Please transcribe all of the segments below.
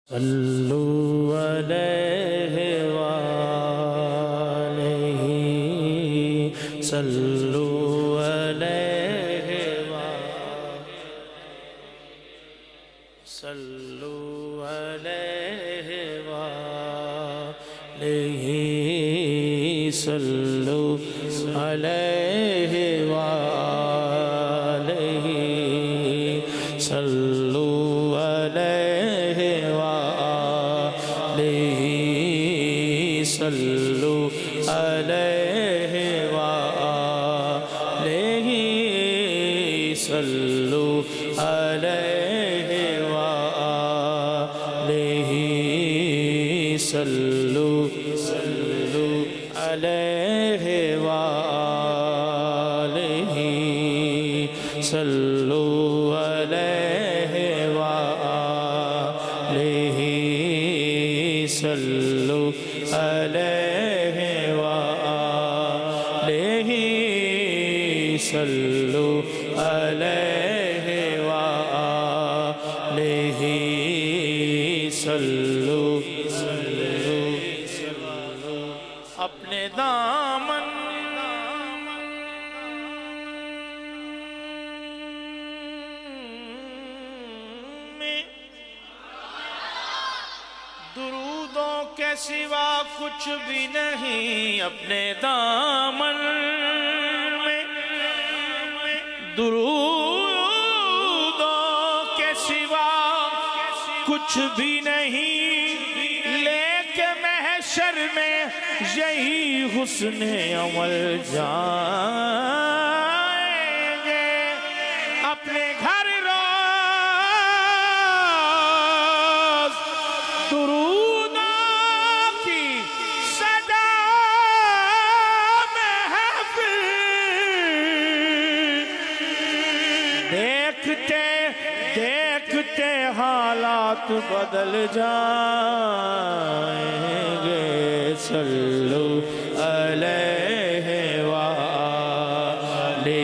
صلو علیہ وآلہ صلو علیہ وآلہ صلو علیہ وآلہ صلو علیہ وآلہ صلو علیہ صلو علیہ وآلہ صلو علیہ وآلہ صلو علیہ وآلہ صلو علیہ وآلہ صلو علیہ وآلہ صلو علیہ وآلہ صلو اپنے دامن میں درودوں کے سوا کچھ بھی نہیں، اپنے دامن میں درودوں کے سوا کچھ بھی نہیں، لے کے محشر میں یہی حسن عمل جائیں گے اپنے گھر روز درودوں کی صدا محفل دیکھتے دیکھتے حالات بدل جائیں گے، صلو علیہ وآلہ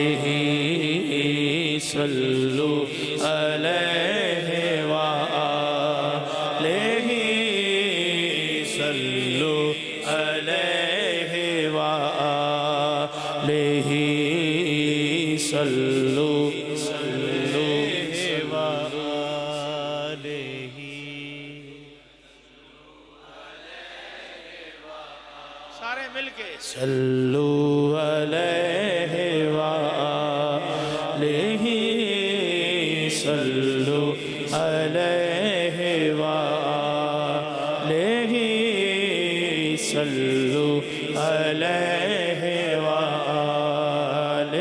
صلو علیہ وآلہ صلو علیہ وآلہ صلو علیہ وآلہ سارے مل کے صلو علیہ وآلہ صلو علیہ وآلہ صلو علیہ وآلہ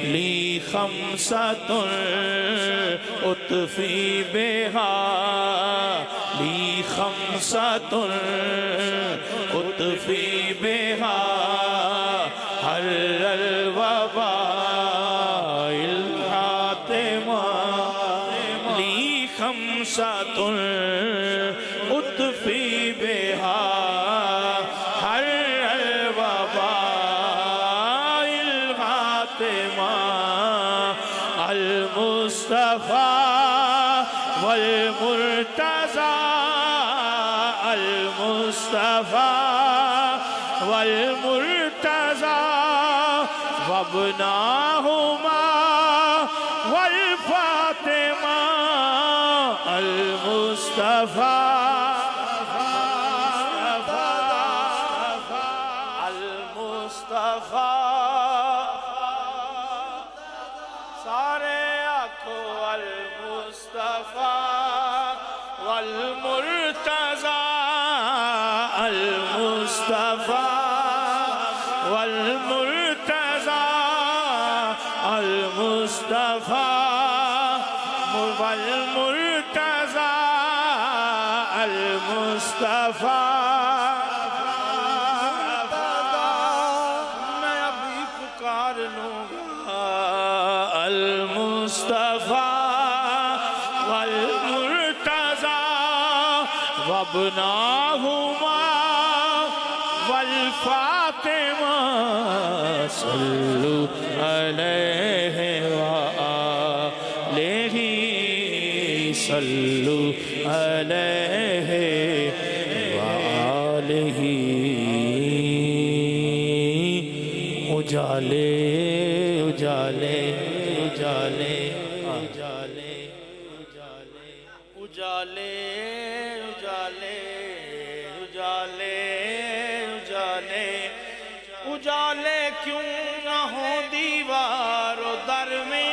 لی خمسۃ اطفی بہا لی خمسۃ اطفی بہا حر الوباء الحاتمہ لی خمسۃ اطفی بہا حر الوباء الحاتمہ المصطفیٰ والمرتضی المصطفیٰ والمرتضی وابناہما والفاطمہ المصطفیٰ المصطفیٰ سارے آنکھوں المصطفیٰ والمرتضی المصطفیٰ والمرتضی المصطفیٰ والمرتضی المصطفیٰ میں ابھی پکار لوں گا المصطفیٰ والمرتضی وابناہما والفاطمہ صلو علیہ وآلہ صلو علیہ وآلہ اجالے اجالے اجالے اجالے اجالے اجالے اجالے اجالے اجالے کیوں نہ ہو دیوار و در میں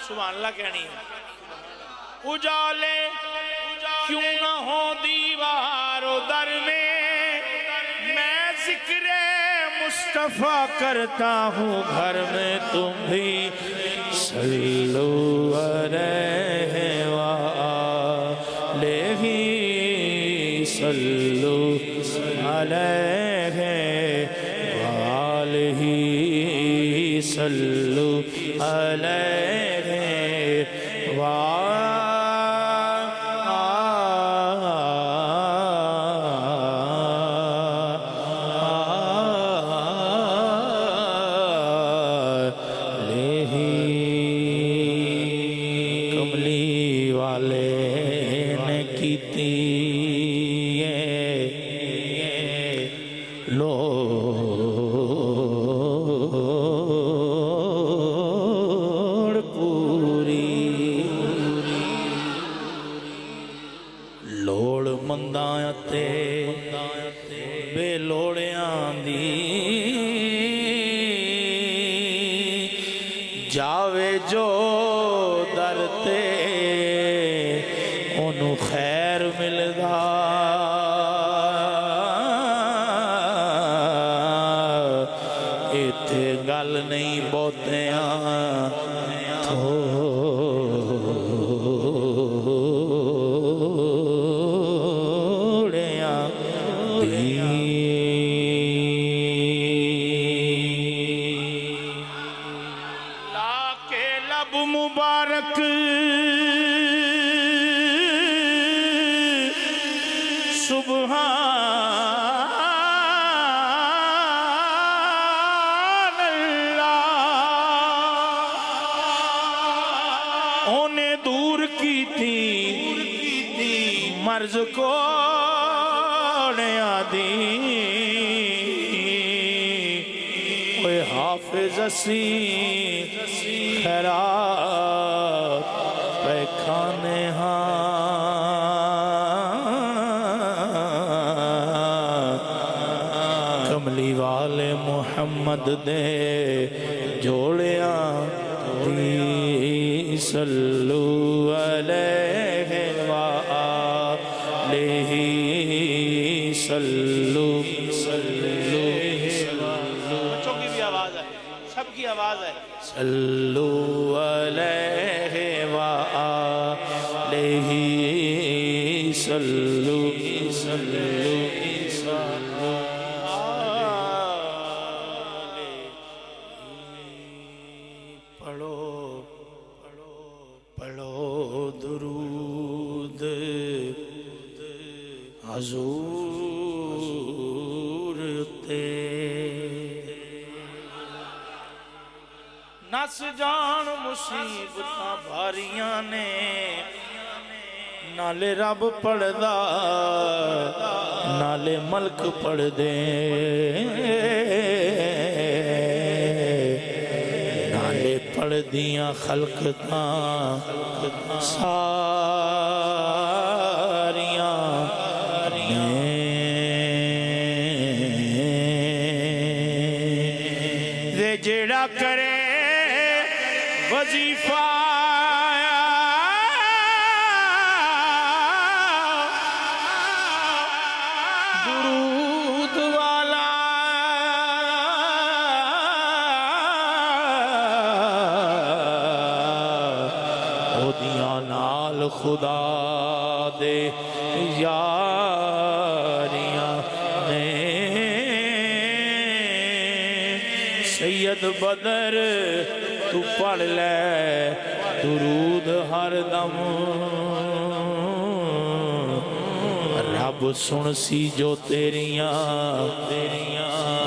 سبحان اللہ کہنی ہے اجالے کیوں نہ ہو دیوار و در میں میں ذکر مصطفیٰ کرتا ہوں گھر میں تم بھی صلو علیہ وآلہ صلو علیہ وآلہ صلو علیہ کملی والے نے کیتی لوڑ پوری لوڑ منداں تے بے لوڑیاں دی جاوے جو در تے انہوں خیر ملدا ایتھے گل نہیں بہتیاں تھوڑیاں دی لاکے لب مبارک سبحان اللہ انہیں دور کی تھی مرض کو دی کوئی حافظ اسی خیرات پہ کھانے کملی والے محمد دے جوڑیاں دی صلو علیہ وآلہ صلو بچوں کی بھی آواز ہے سب کی آواز ہے صلو علیہ وآلہ صلو پڑھو درود حضور تے نس جان مصیبتاں بھاریاں نے نالے رب پڑھدا نالے ملک پڑھ دے نالے پڑھ دیاں خلق تاں ساریاں دے جڑا کرے وظیفہ درود والا او دیاں نال خدا دے یاریاں نے سید بدر تو پڑھ لے درود ہر دم رب سن سی جو تیریاں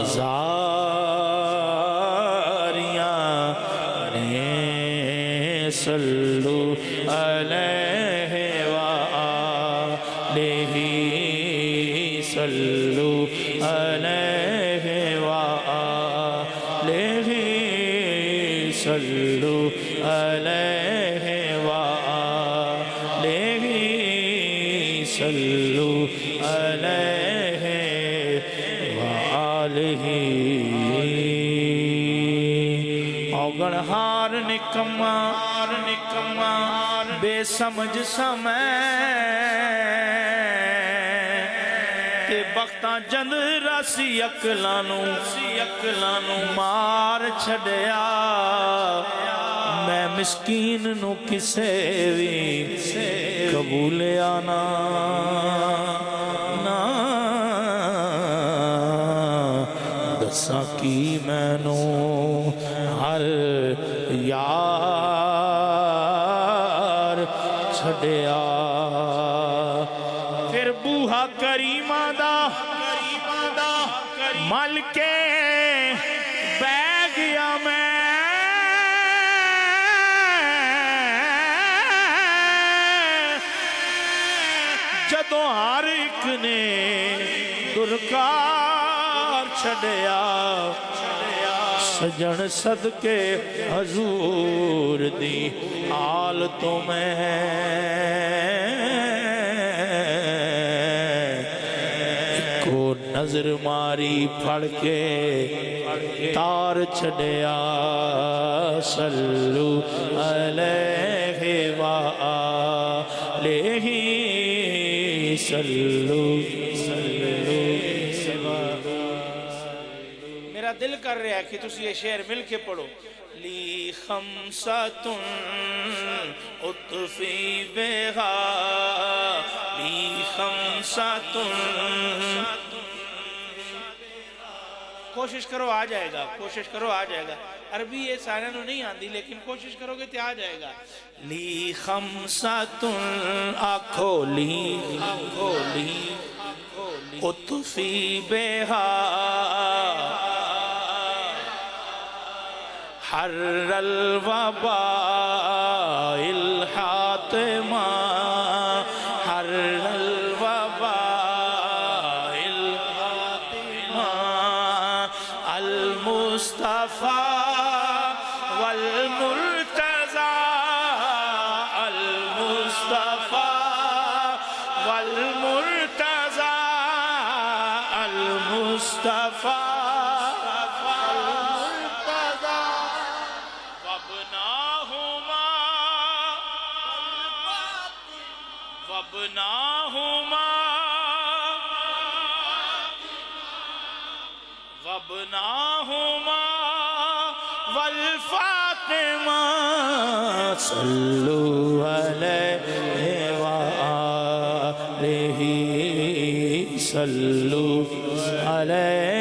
زاریاں نے صلو علیہ وآلہ صلو علیہ وآلہ صلو علیہ وآلہ صلو علیہ وآلہ اوگن ہار نکما بے سمجھ سمے تے بختاں جند راسی اکلانو مار چھڑیا میں مسکین نو کسے بھی قبول آنا دساں کی میں نو ہر یار چھڑیا پھر بوہا کریمہ دا مل کے بہ گیا میں جدوں ہر ایک نے درکار چھڑیا سجن صدقے حضور دی آل تو میں کو نظر ماری پھڑ کے تار چھڑیا صلو علیہ وآلہ صلو میرا دل کر رہا ہے کہ تسی یہ شعر مل کے پڑھو لی خمساتن اطفی بہا لی خمساتن کوشش کرو آ جائے گا عربی یہ سارے نو نہیں آندی لیکن کوشش کرو گے تے آ جائے گا لی خمساتن آکھو لی اطفی بہا حر الوباء الحاتمہ حر الوباء الحاتمہ المصطفى والمرتضى المصطفى والمرتضى المصطفى وابناہما والفاطمہ صلو علیہ وآلہ صلو علیہ